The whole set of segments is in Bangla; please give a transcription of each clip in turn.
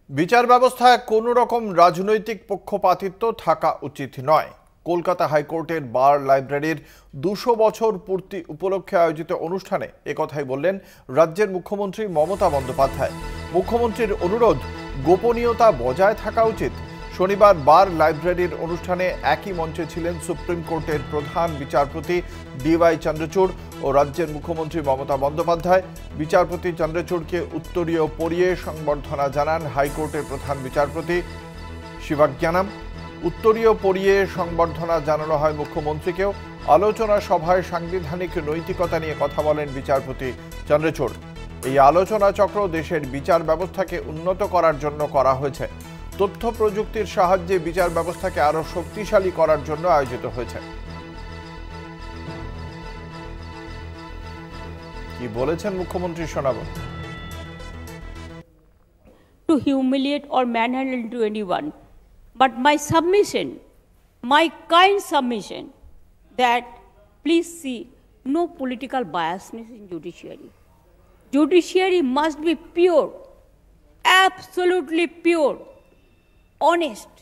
বিচার ব্যবস্থায় কোনো রকম রাজনৈতিক পক্ষপাতিত্ব থাকা উচিত নয়। কলকাতা হাইকোর্টের বার লাইব্রেরির ২০০ বছর পূর্তি উপলক্ষে আয়োজিত অনুষ্ঠানে একথাই বললেন রাজ্যের মুখ্যমন্ত্রী মমতা বন্দ্যোপাধ্যায়। মুখ্যমন্ত্রীর অনুরোধ, গোপনীয়তা বজায় থাকা উচিত। শনিবার বার লাইব্রেরির অনুষ্ঠানে একই মঞ্চে ছিলেন সুপ্রিম কোর্টের প্রধান বিচারপতি ডিওয়াই চন্দ্রচূড় ও রাজ্যের মুখ্যমন্ত্রী মমতা বন্দ্যোপাধ্যায়। বিচারপতি চন্দ্রচূড়কে উত্তরীয় পরিয়ে সংবর্ধনা জানান হাইকোর্টের প্রধান বিচারপতি শিবাজ্ঞানম। উত্তরীয় পরিয়ে সংবর্ধনা জানানো হয় মুখ্যমন্ত্রীকেও। আলোচনা সভায় সাংবিধানিক নৈতিকতা নিয়ে কথা বলেন বিচারপতি চন্দ্রচূড়। এই আলোচনা চক্র দেশের বিচার ব্যবস্থাকে উন্নত করার জন্য করা হয়েছে। তথ্য প্রযুক্তির সাহায্যে বিচার ব্যবস্থাকে আরো শক্তিশালী করার জন্য আয়োজিত হয়েছে। কি বলেছেন মুখ্যমন্ত্রী শোনাবো। To humiliate or manhandle to anyone, but my submission, my kind submission, that please see no political biasness in judiciary. Judiciary must be pure, absolutely pure, honest,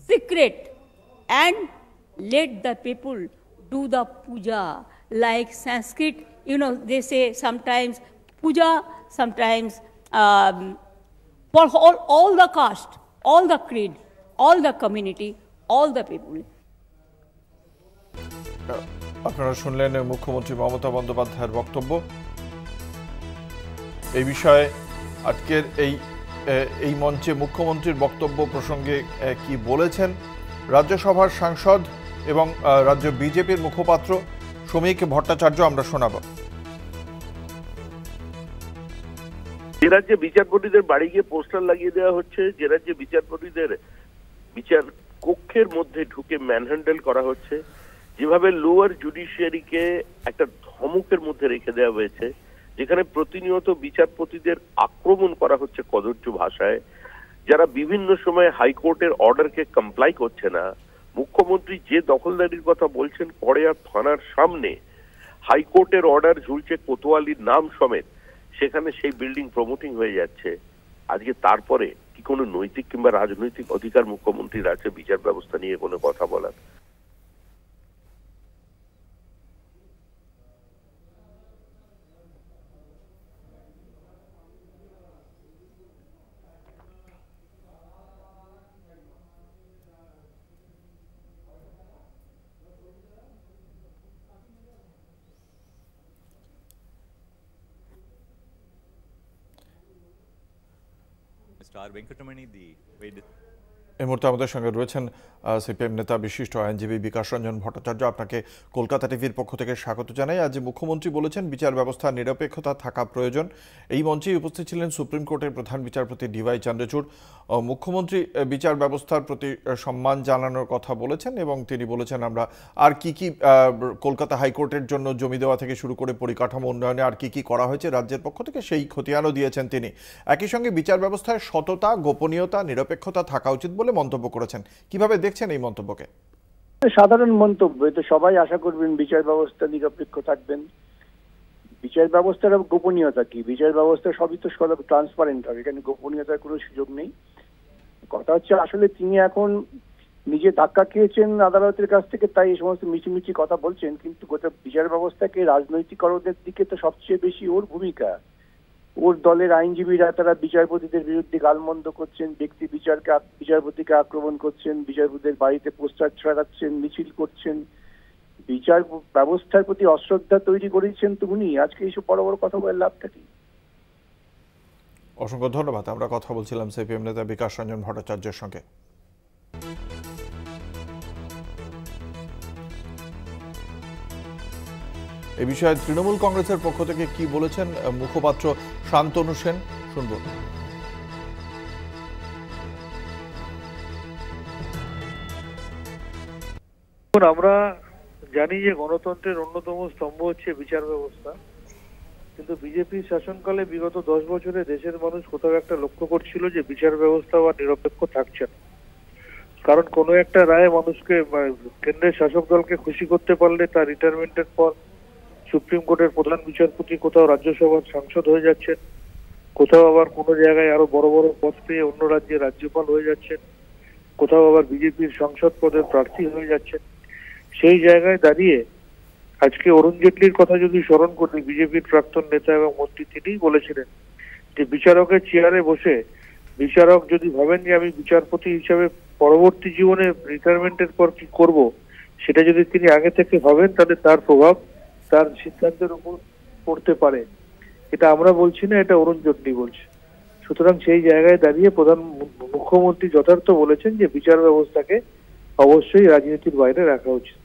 secret, and let the people do the puja like Sanskrit. They say sometimes puja, sometimes for all the caste, all the creed, all the community, all the people. আপনারা শুনলেন মুখ্যমন্ত্রী মমতা বন্দ্যোপাধ্যায়ের বক্তব্য। এই বিষয়ে আজকের এই মঞ্চে মুখ্যমন্ত্রীর বক্তব্য প্রসঙ্গে কি বলেছেন রাজ্যসভার সাংসদ এবং রাজ্য বিজেপির মুখপাত্র শ্রমিক ভট্টাচার্য আমরা শোনাব। যে রাজ্যে বিচারপতিদের বাড়ি গিয়ে পোস্টার লাগিয়ে দেওয়া হচ্ছে, যে রাজ্যে বিচারপতিদের বিচার কক্ষের মধ্যে ঢুকে ম্যানহ্যান্ডেল করা হচ্ছে, যেভাবে লোয়ার জুডিশিয়ারিকে একটা ধমকের মধ্যে রেখে দেওয়া হয়েছে, যেখানে প্রতিনিয়ত বিচারপতিদের আক্রমণ করা হচ্ছে কদর্য ভাষায়, যারা বিভিন্ন সময় হাইকোর্টের অর্ডারকে কমপ্লাই করছে না। মুখ্যমন্ত্রী যে দখলদারির কথা বলছেন, পরে আর থানার সামনে হাইকোর্টের অর্ডার ঝুলছে কোতোয়ালির নাম সমেত, সেখানে সেই বিল্ডিং প্রমোটিং হয়ে যাচ্ছে। আজকে তারপরে কি কোনো নৈতিক কিংবা রাজনৈতিক অধিকার মুখ্যমন্ত্রীর আছে বিচার ব্যবস্থা নিয়ে কোনো কথা বলার? Star Venkatamani, the way এই মুহূর্তে আমাদের সঙ্গে রয়েছেন সিপিএম নেতা বিশিষ্ট আইনজীবী বিকাশ রঞ্জন ভট্টাচার্য। আপনাকে কলকাতা টিভির পক্ষ থেকে স্বাগত জানাই। আজ মুখ্যমন্ত্রী বলেছেন বিচার ব্যবস্থার নিরপেক্ষতা থাকা প্রয়োজন। এই মঞ্চেই উপস্থিত ছিলেন সুপ্রিম কোর্টের প্রধান বিচারপতি ডিওয়াই চন্দ্রচূড়। মুখ্যমন্ত্রী বিচার ব্যবস্থার প্রতি সম্মান জানানোর কথা বলেছেন এবং তিনি বলেছেন আমরা আর কি কলকাতা হাইকোর্টের জন্য জমি দেওয়া থেকে শুরু করে পরিকাঠামো উন্নয়নে আর কি করা হয়েছে রাজ্যের পক্ষ থেকে, সেই খতিয়ানও দিয়েছেন তিনি। একই সঙ্গে বিচার ব্যবস্থায় সততা, গোপনীয়তা, নিরপেক্ষতা থাকা উচিত বলে মন্তব্য করেছেন। কিভাবে দেখছেন এই মন্তব্যকে? সাধারণ মন্তব্য, তো সবাই আশা করবেন বিচার ব্যবস্থা নিরপেক্ষ থাকবেন। বিচার ব্যবস্থার গোপনীয়তা কি? বিচার ব্যবস্থা সবই তো ট্রান্সপারেন্ট হবে, এখানে গোপনীয়তার কোনো সুযোগ নেই। কথা হচ্ছে আসলে তিনি এখন নিজে ধাক্কা খেয়েছেন আদালতের কাছ থেকে, তাই এই সমস্ত মিছিমিছি কথা বলছেন, কিন্তু গোটা বিচার ব্যবস্থাকে রাজনৈতিকরণের দিকে তো সবচেয়ে বেশি ওর ভূমিকা। ওর দলের আইনজীবীরা তারা বিচারপতিদের বিরুদ্ধে গালমন্দ করছেন, বিচারপতিকে আক্রমণ করছেন, বিচারপতিদের বাড়িতে পোস্টার ছড়াচ্ছেন, মিছিল করছেন, বিচার ব্যবস্থার প্রতি অশ্রদ্ধা তৈরি করেছেন। তো উনি আজকে এইসব বড় বড় কথা বলে লাভটা কি? অসংখ্য ধন্যবাদ। আমরা কথা বলছিলাম সিপিএম নেতা বিকাশ রঞ্জন ভট্টাচার্যের সঙ্গে। এই বিষয়ে তৃণমূল কংগ্রেসের পক্ষ থেকে কি বলেছেন মুখপাত্র শান্তনু সেন, শুনব। আমরা জানি যে গণতন্ত্রের অন্যতম স্তম্ভ হচ্ছে বিচার ব্যবস্থা, কিন্তু বিজেপির শাসনকালে বিগত 10 বছরে দেশের মানুষ কোথাও একটা লক্ষ্য করছিল যে বিচার ব্যবস্থা বা নিরপেক্ষ থাকছে না। কারণ কোনো একটা রায় মানুষকে, কেন্দ্রের শাসক দলকে খুশি করতে পারলে তার রিটায়ারমেন্টের পর সুপ্রিম কোর্টের প্রধান বিচারপতি কোথাও রাজ্যসভার সাংসদ হয়ে যাচ্ছেন, কোথাও আবার কোনো জায়গায় আরো বড় বড় পদ পেয়ে অন্য রাজ্যে রাজ্যপাল হয়ে যাচ্ছেন, কোথাও আবার বিজেপির সংসদ পদের প্রার্থী হয়ে যাচ্ছেন। সেই জায়গায় দাঁড়িয়ে আজকে অরুণ জেটলির কথা যদি স্মরণ করি, বিজেপির প্রাক্তন নেতা এবং মন্ত্রী, তিনিই বলেছিলেন যে বিচারকের চেয়ারে বসে বিচারক যদি ভাবেন যে আমি বিচারপতি হিসাবে পরবর্তী জীবনে রিটায়ারমেন্টের পর কি করব, সেটা যদি তিনি আগে থেকে ভাবেন, তাহলে তার প্রভাব তার সিদ্ধান্তের উপর পড়তে পারে। এটা আমরা বলছি না, এটা অরুণ জেটলি বলছে। সুতরাং সেই জায়গায় দাঁড়িয়ে মুখ্যমন্ত্রী যথার্থ বলেছেন যে বিচার ব্যবস্থাকে অবশ্যই রাজনীতির বাইরে রাখা উচিত।